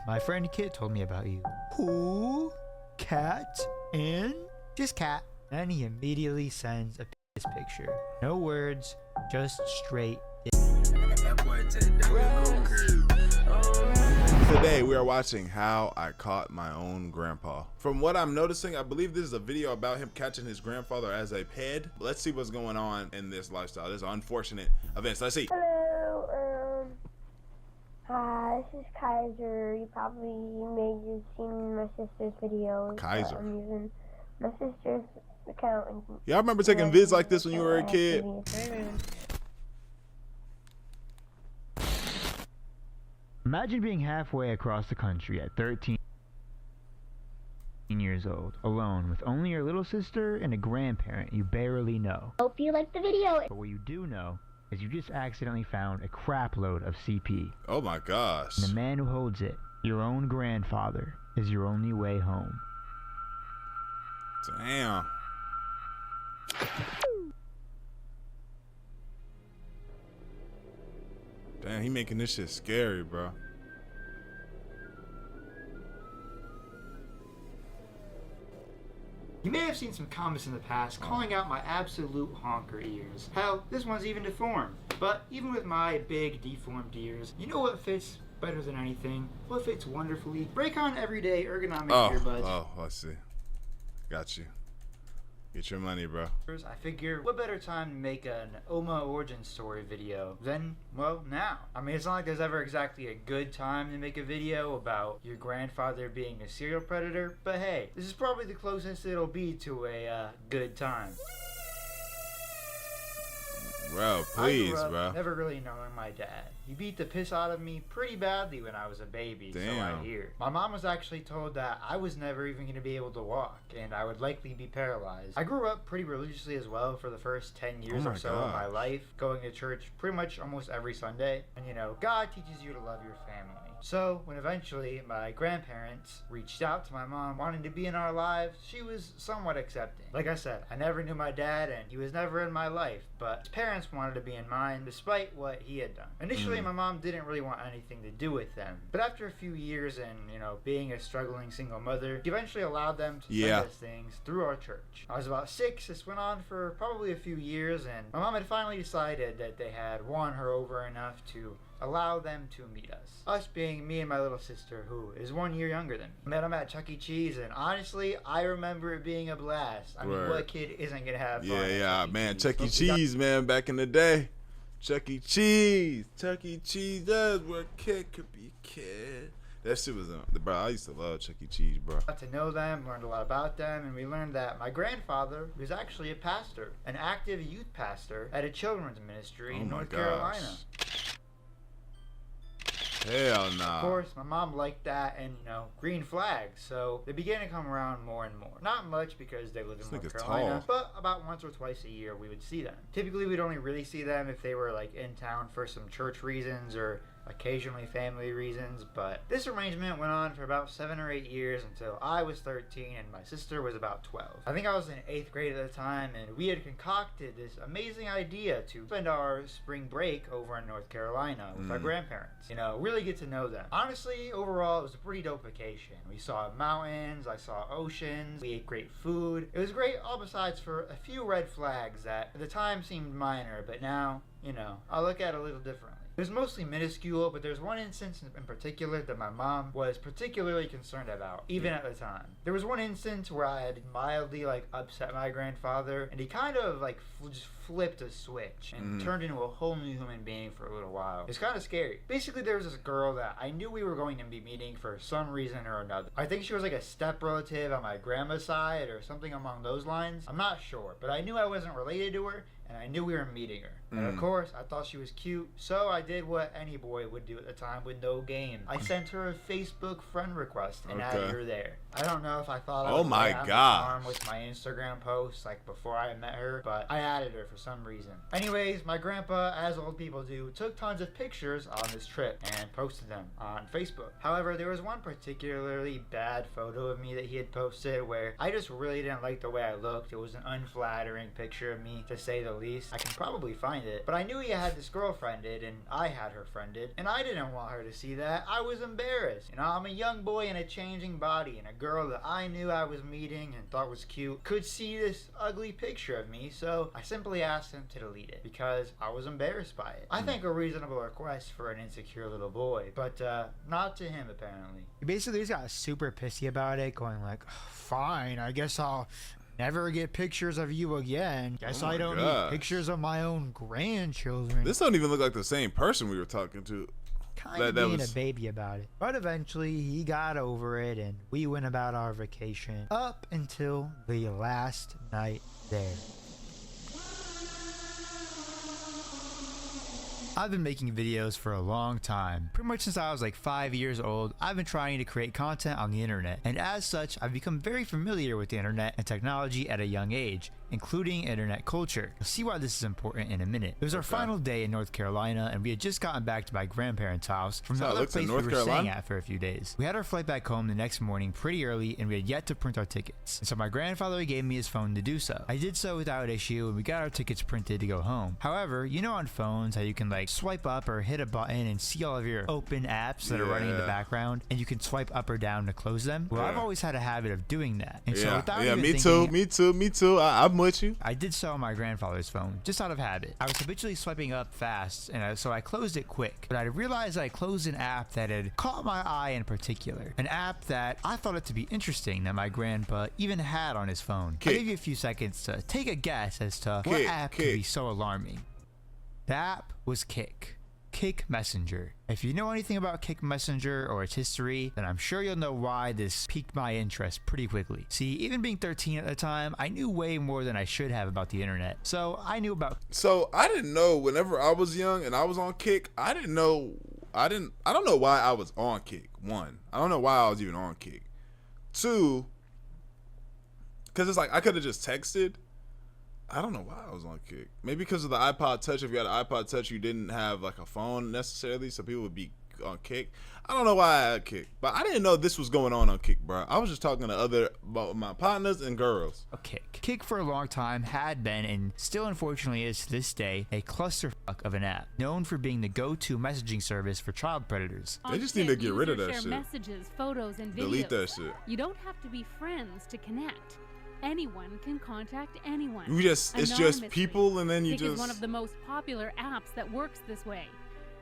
my friend Kit told me about you. Who? Cat? And? Just cat. Then he immediately sends a piss picture. No words, just straight. Today we are watching How I Caught My Own Grandpa. From what I'm noticing, I believe this is a video about him catching his grandfather as a ped. Let's see what's going on in this lifestyle. This unfortunate events. Let's see. Hello, hi, this is Kaiser. You probably may have seen my sister's videos. Kaiser. I'm using my sister's account. Y'all remember taking vids like this when you were a kid? Imagine being halfway across the country at 13 years old, alone with only your little sister and a grandparent you barely know. Hope you like the video. But what you do know is you just accidentally found a crap load of CP. Oh my gosh. And the man who holds it, your own grandfather, is your only way home. Damn. Damn, he making this shit scary, bro. You may have seen some comments in the past calling out my absolute honker ears. Hell, this one's even deformed. But even with my big deformed ears, you know what fits better than anything? What fits wonderfully? Break-on everyday ergonomic earbuds. Oh, let's see. Got you. Get your money, bro. I figure, what better time to make an Oma origin story video than, well, now. I mean, it's not like there's ever exactly a good time to make a video about your grandfather being a serial predator, but hey, this is probably the closest it'll be to a good time. Bro, please, I grew up bro. Never really knowing my dad. He beat the piss out of me pretty badly when I was a baby, Damn. so I hear. My mom was actually told that I was never even going to be able to walk, and I would likely be paralyzed. I grew up pretty religiously as well for the first 10 years or so of my life, going to church pretty much almost every Sunday. And you know, God teaches you to love your family. So, when eventually my grandparents reached out to my mom wanting to be in our lives, she was somewhat accepting. Like I said, I never knew my dad and he was never in my life, but his parents wanted to be in mine despite what he had done. Initially, my mom didn't really want anything to do with them, but after a few years and, you know, being a struggling single mother, she eventually allowed them to send us things through our church. I was about 6, this went on for probably a few years, and my mom had finally decided that they had won her over enough to allow them to meet us. Us being me and my little sister, who is 1 year younger than me. Met them at Chuck E. Cheese, and honestly, I remember it being a blast. I mean, what kid isn't gonna have fun? Yeah, man. Chuck E. Cheese, man, back in the day. Chuck E. Cheese. Chuck E. Cheese, that's where a kid could be a kid. That shit was, bro, I used to love Chuck E. Cheese, bro. Got to know them, learned a lot about them, and we learned that my grandfather was actually a pastor, an active youth pastor at a children's ministry in North Carolina. Hell nah. Of course, my mom liked that and, you know, green flags, so they began to come around more and more. Not much because they lived in North Carolina, but about once or twice a year we would see them. Typically, we'd only really see them if they were, like, in town for some church reasons or occasionally family reasons, but this arrangement went on for about 7 or 8 years until I was 13 and my sister was about 12. I think I was in 8th grade at the time, and we had concocted this amazing idea to spend our spring break over in North Carolina with our grandparents. You know, really get to know them. Honestly, overall, it was a pretty dope vacation. We saw mountains, I saw oceans, we ate great food. It was great, all besides for a few red flags that at the time seemed minor, but now, you know, I look at it a little differently. It was mostly minuscule, but there's one instance in particular that my mom was particularly concerned about, even at the time. There was one instance where I had mildly, like, upset my grandfather, and he kind of, like, just flipped a switch and turned into a whole new human being for a little while. It's kind of scary. Basically, there was this girl that I knew we were going to be meeting for some reason or another. I think she was like a step relative on my grandma's side or something along those lines. I'm not sure, but I knew I wasn't related to her, and I knew we were meeting her. And of course, I thought she was cute, so I did what any boy would do at the time with no game. I sent her a Facebook friend request and added her there. I don't know if I thought I was on with my Instagram posts like before I met her, but I added her for some reason. Anyways, my grandpa, as old people do, took tons of pictures on this trip and posted them on Facebook. However, there was one particularly bad photo of me that he had posted where I just really didn't like the way I looked. It was an unflattering picture of me, to say the the least. I can probably find it. But I knew he had this girl friended, and I had her friended, and I didn't want her to see that. I was embarrassed. You know, I'm a young boy in a changing body, and a girl that I knew I was meeting and thought was cute could see this ugly picture of me, so I simply asked him to delete it because I was embarrassed by it. I think a reasonable request for an insecure little boy, but not to him apparently. He basically just got super pissy about it, going like, fine, I guess I'll never get pictures of you again. Guess I don't need pictures of my own grandchildren. This don't even look like the same person we were talking to. Kind of being a baby about it. But eventually he got over it and we went about our vacation up until the last night there. I've been making videos for a long time. Pretty much since I was like 5 years old, I've been trying to create content on the internet. And as such, I've become very familiar with the internet and technology at a young age, including internet culture. You'll see why this is important in a minute. It was our final day in North Carolina, and we had just gotten back to my grandparents' house from the other place we were staying at for a few days. We had our flight back home the next morning pretty early, and we had yet to print our tickets. And so my grandfather gave me his phone to do so. I did so without issue, and we got our tickets printed to go home. However, you know on phones how you can like swipe up or hit a button and see all of your open apps that are running in the background, and you can swipe up or down to close them? Well, I've always had a habit of doing that. And so without even thinking, me too. I'm with you. I did so on my grandfather's phone, just out of habit. I was habitually swiping up fast, and so I closed it quick. But I realized I closed an app that had caught my eye in particular. An app that I thought it to be interesting that my grandpa even had on his phone. I'll give you a few seconds to take a guess as to what app could be so alarming. The app was Kik. Kik Messenger. If you know anything about Kik Messenger or its history, then I'm sure you'll know why this piqued my interest pretty quickly. See, even being 13 at the time, I knew way more than I should have about the internet. So I knew about... So I didn't know whenever I was young and I was on Kik, I don't know why I was on Kik. One, I don't know why I was even on Kik. Two, because it's like I could have just texted. I don't know why I was on Kik. Maybe because of the iPod Touch. If you had an iPod Touch, you didn't have like a phone necessarily, so people would be on Kik. I don't know why I had Kik, but I didn't know this was going on Kik, bro. I was just talking to my partners and girls. Kik. Kik for a long time had been, and still unfortunately is to this day, a clusterfuck of an app, known for being the go-to messaging service for child predators. They just need to get rid of that shit. Messages, photos, and videos. Delete that shit. You don't have to be friends to connect. Anyone can contact anyone. It's just people, and then you Kik is one of the most popular apps that works this way.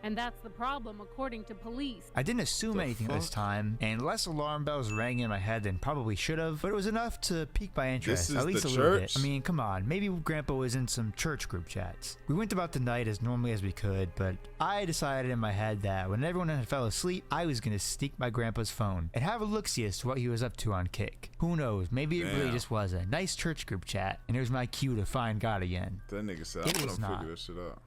And that's the problem, according to police. I didn't assume anything this time, and less alarm bells rang in my head than probably should have, but it was enough to pique my interest, at least a little bit. I mean, come on, maybe Grandpa was in some church group chats. We went about the night as normally as we could, but I decided in my head that when everyone had fell asleep, I was gonna sneak my grandpa's phone and have a look-see as to what he was up to on Kik. Who knows, maybe it really just was a nice church group chat, and it was my cue to find God again. That nigga said, I'm gonna figure this shit out.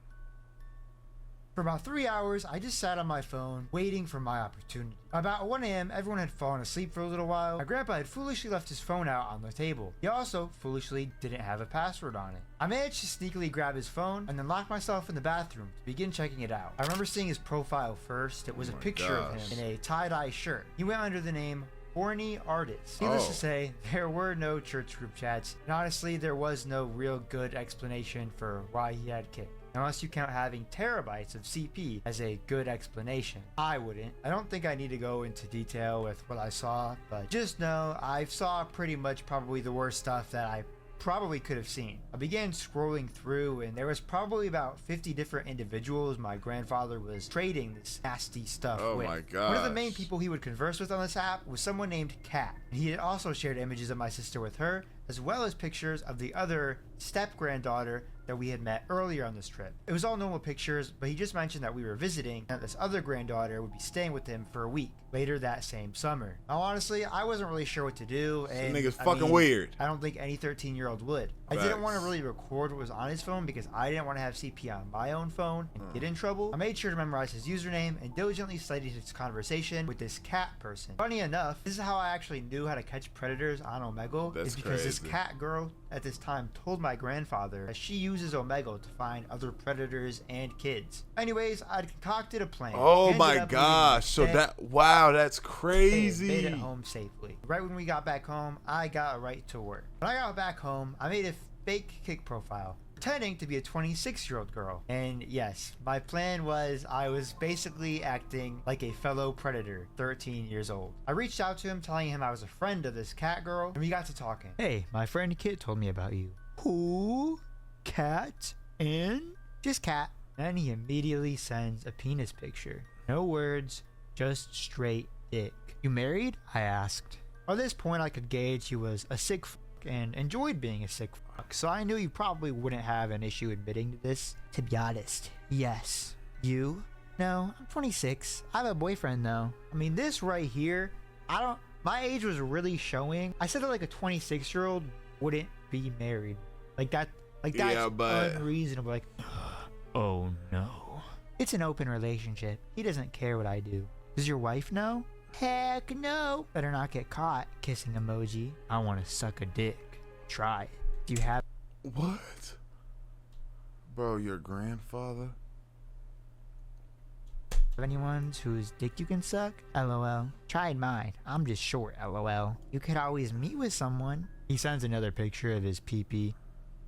For about 3 hours, I just sat on my phone, waiting for my opportunity. About 1 a.m., everyone had fallen asleep for a little while. My grandpa had foolishly left his phone out on the table. He also foolishly didn't have a password on it. I managed to sneakily grab his phone and then lock myself in the bathroom to begin checking it out. I remember seeing his profile first. It was a picture of him in a tie-dye shirt. He went under the name Horny Artist. Needless to say, there were no church group chats, and honestly, there was no real good explanation for why he had Kik. Unless you count having terabytes of CP as a good explanation. I wouldn't. I don't think I need to go into detail with what I saw, but just know I saw pretty much probably the worst stuff that I probably could have seen. I began scrolling through, and there was probably about 50 different individuals my grandfather was trading this nasty stuff with. Oh my god. One of the main people he would converse with on this app was someone named Kat. He had also shared images of my sister with her, as well as pictures of the other step-granddaughter that we had met earlier on this trip. It was all normal pictures, but he just mentioned that we were visiting and that this other granddaughter would be staying with him for a week later that same summer. Now honestly, I wasn't really sure what to do, and this nigga's fucking weird. I don't think any 13-year-old would. I didn't want to really record what was on his phone because I didn't want to have CP on my own phone and get in trouble. I made sure to memorize his username and diligently studied his conversation with this cat person. Funny enough, this is how I actually knew how to catch predators on Omegle. Is because this cat girl at this time told my grandfather that she uses Omegle to find other predators and kids. Anyways, I'd concocted a plan. Oh my gosh. So that's crazy. Made it home safely. Right when we got back home, I got right to work. When I got back home, I made a fake Kik profile. pretending to be a 26-year-old girl. And yes, my plan was I was basically acting like a fellow predator, 13 years old. I reached out to him telling him I was a friend of this cat girl, and we got to talking. Hey, my friend Kit told me about you. Who? Cat? And? Just Cat. Then he immediately sends a penis picture. No words, just straight dick. You married? I asked. By this point, I could gauge he was a sick fuck and enjoyed being a sick fuck, so I knew he probably wouldn't have an issue admitting to this. To be honest, yes. You? No, I'm 26. I have a boyfriend though. I mean, this right here, my age was really showing. I said that like a 26-year-old wouldn't be married. That's unreasonable. Like, oh no. It's an open relationship. He doesn't care what I do. Does your wife know? Heck no. Better not get caught. Kissing emoji. I want to suck a dick. Try it. Do you have What? Bro, your grandfather? anyone whose dick you can suck? LOL. Tried mine. I'm just short. LOL. You could always meet with someone. He sends another picture of his pee-pee.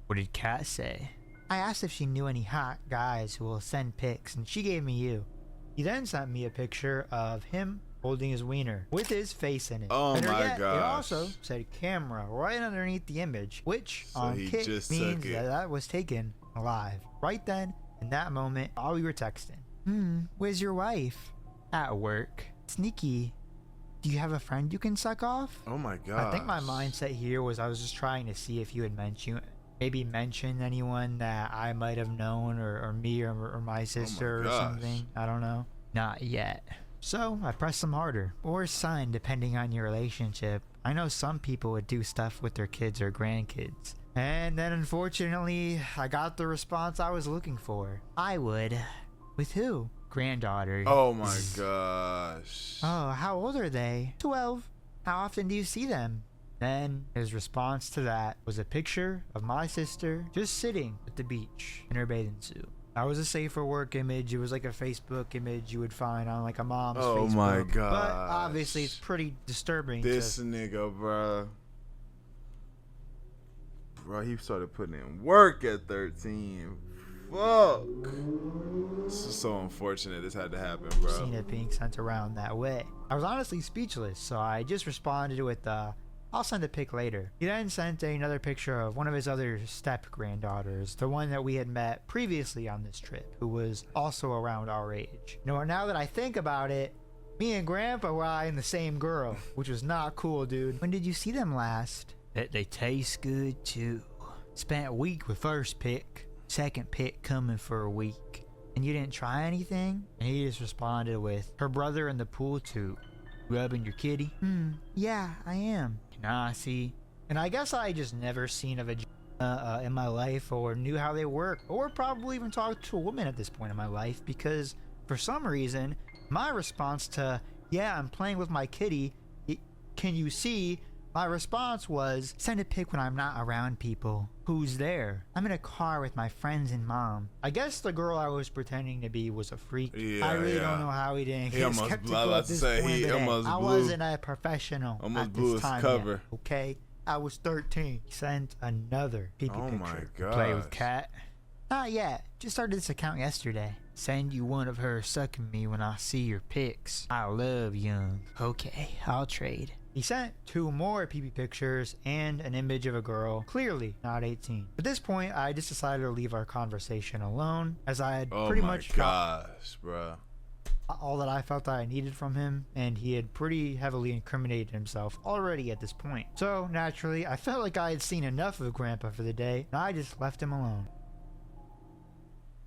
What did Kat say? I asked if she knew any hot guys who will send pics, and she gave me you. He then sent me a picture of him holding his wiener with his face in it. Oh Better my yet, gosh. It also said camera right underneath the image, which So on he Kit just means took it. that was taken alive. Right then, in that moment, while we were texting. Where's your wife? At work. Sneaky. Do you have a friend you can suck off? Oh my god. I think my mindset here was I was just trying to see if you had mentioned anyone that I might have known, or me or my sister or gosh. something. I don't know. Not yet. So I pressed some harder, or son, depending on your relationship. I know some people would do stuff with their kids or grandkids. And then unfortunately, I got the response I was looking for. I would. With who? Granddaughter. Oh my gosh. Oh, how old are they? 12. How often do you see them? Then his response to that was a picture of my sister just sitting at the beach in her bathing suit. That was a safe for work image. It was like a Facebook image you would find on like a mom's Facebook. Oh my god. But obviously it's pretty disturbing. This nigga, bruh. Bro, he started putting in work at 13. Fuck. This is so unfortunate this had to happen, bro. Seen it being sent around that way. I was honestly speechless, so I just responded with I'll send a pic later. He then sent another picture of one of his other step granddaughters, the one that we had met previously on this trip, who was also around our age. You know, now that I think about it, me and Grandpa were eyeing the same girl, which was not cool, dude. When did you see them last? That they taste good too. Spent a week with first pic, second pic coming for a week. And you didn't try anything? And he just responded with, her brother in the pool too. Rubbing your kitty? Yeah, I am. Nah, see. And I guess I just never seen a vagina in my life, or knew how they work, or probably even talked to a woman at this point in my life, because for some reason, my response to, yeah, I'm playing with my kitty, can you see? My response was, send a pic when I'm not around people. Who's there? I'm in a car with my friends and mom. I guess the girl I was pretending to be was a freak. Yeah, I really don't know how he didn't He get almost skeptical blew- I was at about to this say, point, he but almost I blew- wasn't a professional almost at blew this his time cover. yet, okay? I was 13. He sent another pee-pee Oh picture. my Play with gosh. cat? Not yet. Just started this account yesterday. Send you one of her sucking me when I see your pics. I love young. Okay, I'll trade. He sent 2 more pee-pee pictures and an image of a girl, clearly not 18. At this point, I just decided to leave our conversation alone, as I had Oh pretty my much got gosh, bro. all that I felt that I needed from him, and he had pretty heavily incriminated himself already at this point. So, naturally, I felt like I had seen enough of Grandpa for the day, and I just left him alone.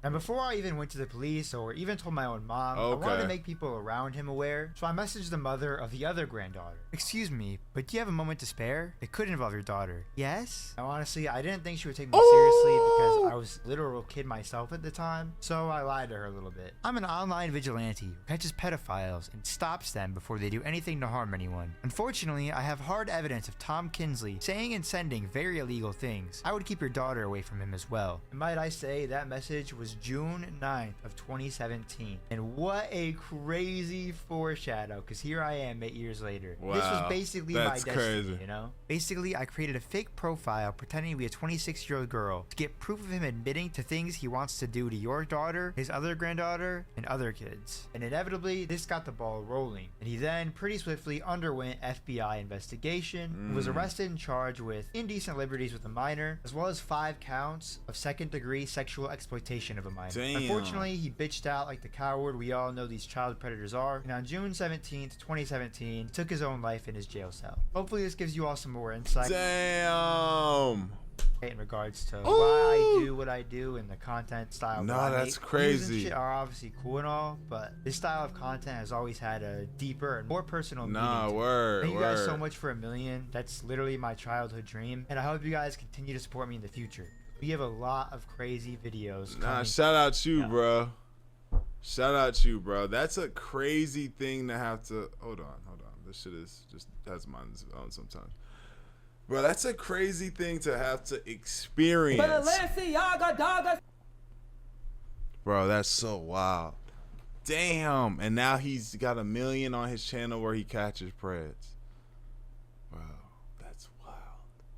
And before I even went to the police or even told my own mom, I wanted Okay. to make people around him aware, so I messaged the mother of the other granddaughter. Excuse me, but do you have a moment to spare? It could involve your daughter. Yes? Now honestly, I didn't think she would take me seriously because I was a literal kid myself at the time, so I lied to her a little bit. I'm an online vigilante who catches pedophiles and stops them before they do anything to harm anyone. Unfortunately, I have hard evidence of Tom Kinsley saying and sending very illegal things. I would keep your daughter away from him as well. And might I say, that message was was June 9th of 2017. And what a crazy foreshadow, because here I am 8 years later. Wow, this was basically my that's destiny, crazy. you know? Basically, I created a fake profile pretending to be a 26-year-old girl to get proof of him admitting to things he wants to do to your daughter, his other granddaughter, and other kids. And inevitably, this got the ball rolling. And he then pretty swiftly underwent FBI investigation, was arrested and charged with indecent liberties with a minor, as well as 5 counts of second-degree sexual exploitation of a minor. Damn. Unfortunately, he bitched out like the coward we all know these child predators are, and on June 17th, 2017, took his own life in his jail cell. Hopefully this gives you all some more insight Damn. in regards to why I do what I do and the content style. No, that I that's make. crazy. Views and shit are obviously cool and all, but this style of content has always had a deeper and more personal meaning. Nah, to it. word, Thank you guys so word. much for 1 million. That's literally my childhood dream, and I hope you guys continue to support me in the future. We have a lot of crazy videos Nah, coming. shout out you, Yeah. bro. Shout out you, bro. That's a crazy thing to have to. Hold on. This shit is just has mine on sometimes. Bro, that's a crazy thing to have to experience. Bro, that's so wild. Damn. And now he's got 1 million on his channel where he catches preds. Bro, that's wild.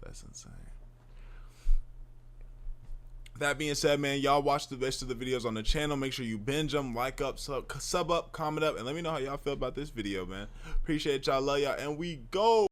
That's insane. That being said, man, y'all watch the rest of the videos on the channel. Make sure you binge them, like up, sub up, comment up, and let me know how y'all feel about this video, man. Appreciate y'all, love y'all, and we go.